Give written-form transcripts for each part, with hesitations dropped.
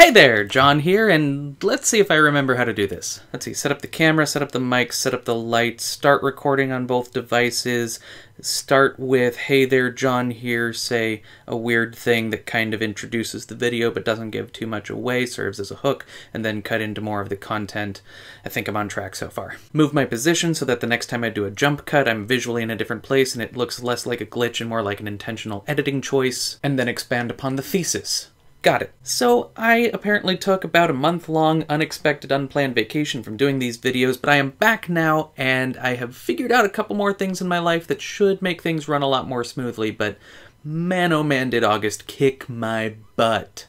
Hey there, John here, and let's see if I remember how to do this. Let's see, set up the camera, set up the mic, set up the lights, start recording on both devices, start with, hey there, John here, say a weird thing that kind of introduces the video but doesn't give too much away, serves as a hook, and then cut into more of the content. I think I'm on track so far. Move my position so that the next time I do a jump cut, I'm visually in a different place and it looks less like a glitch and more like an intentional editing choice, and then expand upon the thesis. Got it. So I apparently took about a month-long unexpected unplanned vacation from doing these videos, but I am back now and I have figured out a couple more things in my life that should make things run a lot more smoothly, but man oh man did August kick my butt.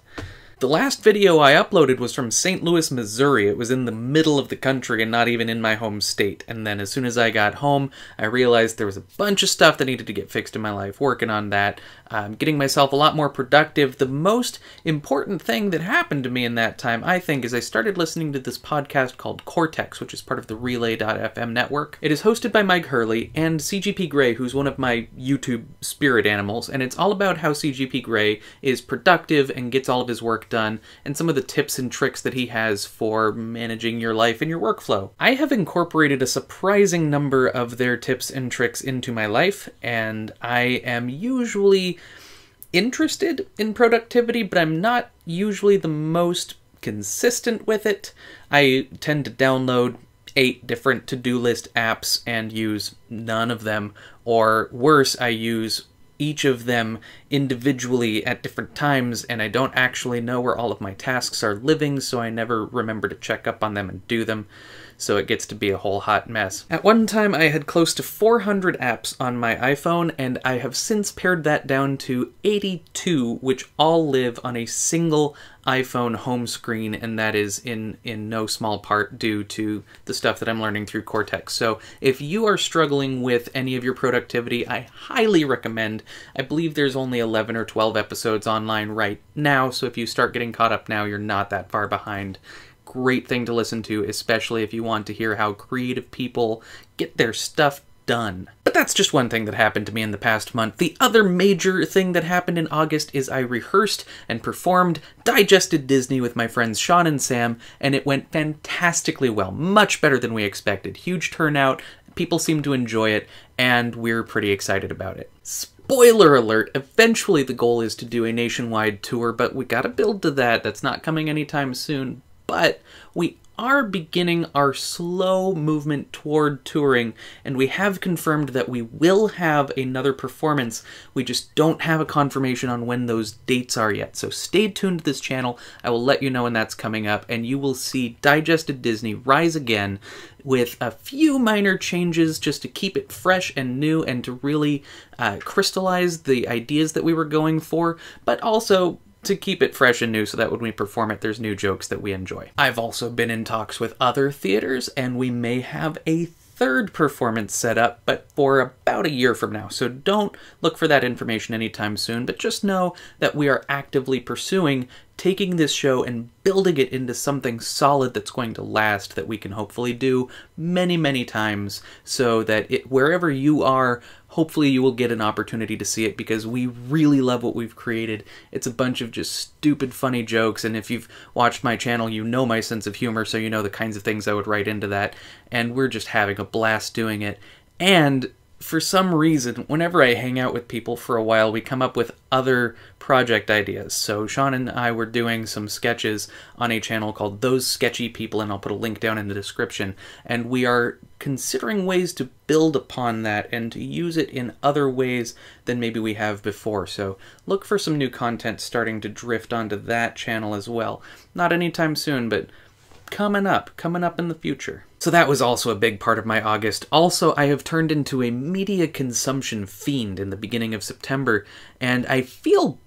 The last video I uploaded was from St. Louis, Missouri. It was in the middle of the country and not even in my home state. And then as soon as I got home, I realized there was a bunch of stuff that needed to get fixed in my life, working on that, getting myself a lot more productive. The most important thing that happened to me in that time, I think, is I started listening to this podcast called Cortex, which is part of the Relay.fm network. It is hosted by Mike Hurley and CGP Grey, who's one of my YouTube spirit animals, and it's all about how CGP Grey is productive and gets all of his work done, and some of the tips and tricks that he has for managing your life and your workflow. I have incorporated a surprising number of their tips and tricks into my life, and I am usually interested in productivity, but I'm not usually the most consistent with it. I tend to download 8 different to-do list apps and use none of them, or worse, I use each of them individually at different times, and I don't actually know where all of my tasks are living, so I never remember to check up on them and do them, so it gets to be a whole hot mess. At one time, I had close to 400 apps on my iPhone, and I have since pared that down to 82, which all live on a single iPhone home screen, and that is in no small part due to the stuff that I'm learning through Cortex. So if you are struggling with any of your productivity, I highly recommend. I believe there's only 11 or 12 episodes online right now, so if you start getting caught up now, you're not that far behind. Great thing to listen to, especially if you want to hear how creative people get their stuff done. But that's just one thing that happened to me in the past month. The other major thing that happened in August is I rehearsed and performed Digested Disney with my friends Sean and Sam, and it went fantastically well. Much better than we expected. Huge turnout, people seem to enjoy it, and we're pretty excited about it. Spoiler alert, eventually the goal is to do a nationwide tour, but we gotta build to that. That's not coming anytime soon. But we are beginning our slow movement toward touring, and we have confirmed that we will have another performance. We just don't have a confirmation on when those dates are yet. So stay tuned to this channel. I will let you know when that's coming up, and you will see Digested Disney rise again with a few minor changes just to keep it fresh and new and to really crystallize the ideas that we were going for, but also to keep it fresh and new so that when we perform it, there's new jokes that we enjoy. I've also been in talks with other theaters, and we may have a third performance set up, but for about a year from now. So don't look for that information anytime soon, but just know that we are actively pursuing taking this show and building it into something solid that's going to last, that we can hopefully do many, many times, so that wherever you are, hopefully you will get an opportunity to see it, because we really love what we've created. It's a bunch of just stupid, funny jokes, and if you've watched my channel, you know my sense of humor, so you know the kinds of things I would write into that, and we're just having a blast doing it. And for some reason, whenever I hang out with people for a while, we come up with other project ideas. So Sean and I were doing some sketches on a channel called Those Sketchy People, and I'll put a link down in the description. And we are considering ways to build upon that and to use it in other ways than maybe we have before. So look for some new content starting to drift onto that channel as well. Not anytime soon, but coming up in the future. So that was also a big part of my August. Also, I have turned into a media consumption fiend in the beginning of September, and I feel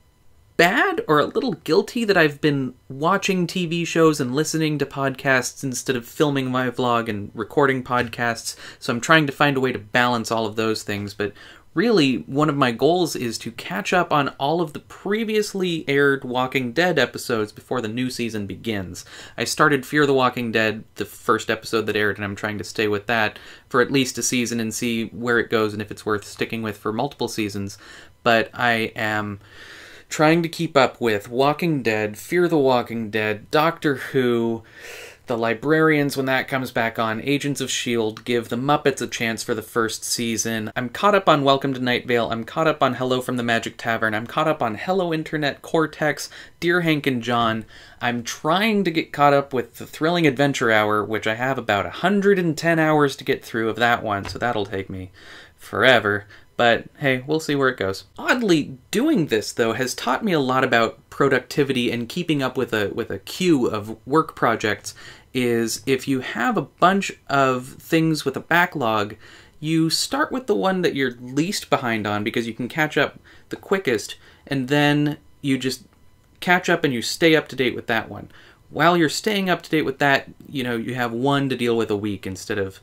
bad or a little guilty that I've been watching TV shows and listening to podcasts instead of filming my vlog and recording podcasts, so I'm trying to find a way to balance all of those things, but really, one of my goals is to catch up on all of the previously aired Walking Dead episodes before the new season begins. I started Fear the Walking Dead, the first episode that aired, and I'm trying to stay with that for at least a season and see where it goes and if it's worth sticking with for multiple seasons. But I am trying to keep up with Walking Dead, Fear the Walking Dead, Doctor Who, The Librarians when that comes back on, Agents of S.H.I.E.L.D., give The Muppets a chance for the first season. I'm caught up on Welcome to Night Vale, I'm caught up on Hello from the Magic Tavern, I'm caught up on Hello Internet, Cortex, Dear Hank and John. I'm trying to get caught up with The Thrilling Adventure Hour, which I have about 110 hours to get through of that one, so that'll take me forever. But hey, we'll see where it goes. Oddly, doing this, though, has taught me a lot about productivity and keeping up with a queue of work projects. Is if you have a bunch of things with a backlog, you start with the one that you're least behind on because you can catch up the quickest, and then you just catch up and you stay up to date with that one. While you're staying up to date with that, you know, you have one to deal with a week instead of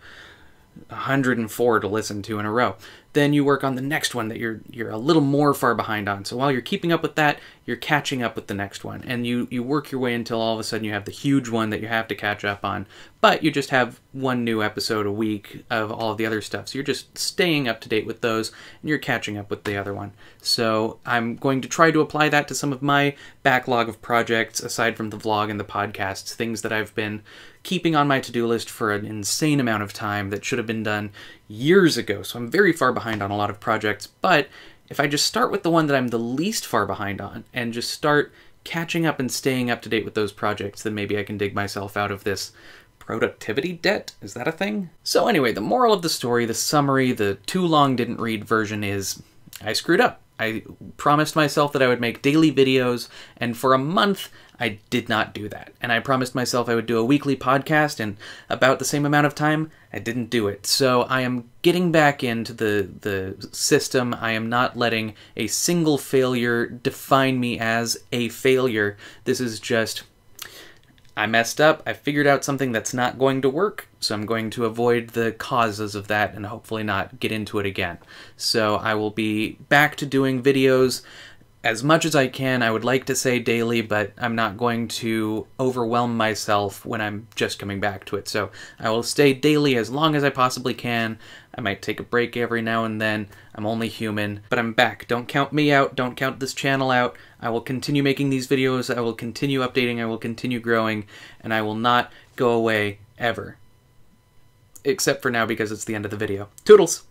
104 to listen to in a row. Then you work on the next one that you're a little more far behind on. So while you're keeping up with that, you're catching up with the next one. And you work your way until all of a sudden you have the huge one that you have to catch up on. But you just have one new episode a week of all of the other stuff. So you're just staying up to date with those, and you're catching up with the other one. So I'm going to try to apply that to some of my backlog of projects, aside from the vlog and the podcasts, things that I've been keeping on my to-do list for an insane amount of time that should have been done years ago. So I'm very far behind on a lot of projects, but if I just start with the one that I'm the least far behind on and just start catching up and staying up to date with those projects, then maybe I can dig myself out of this productivity debt. Is that a thing? So anyway, the moral of the story, the summary, the too long didn't read version is I screwed up. I promised myself that I would make daily videos, and for a month I did not do that. And I promised myself I would do a weekly podcast, and about the same amount of time, I didn't do it. So I am getting back into the system. I am not letting a single failure define me as a failure. This is just, I messed up, I figured out something that's not going to work, so I'm going to avoid the causes of that and hopefully not get into it again. So I will be back to doing videos as much as I can. I would like to say daily, but I'm not going to overwhelm myself when I'm just coming back to it. So I will stay daily as long as I possibly can. I might take a break every now and then. I'm only human, but I'm back. Don't count me out. Don't count this channel out. I will continue making these videos. I will continue updating. I will continue growing, and I will not go away ever. Except for now because it's the end of the video. Toodles!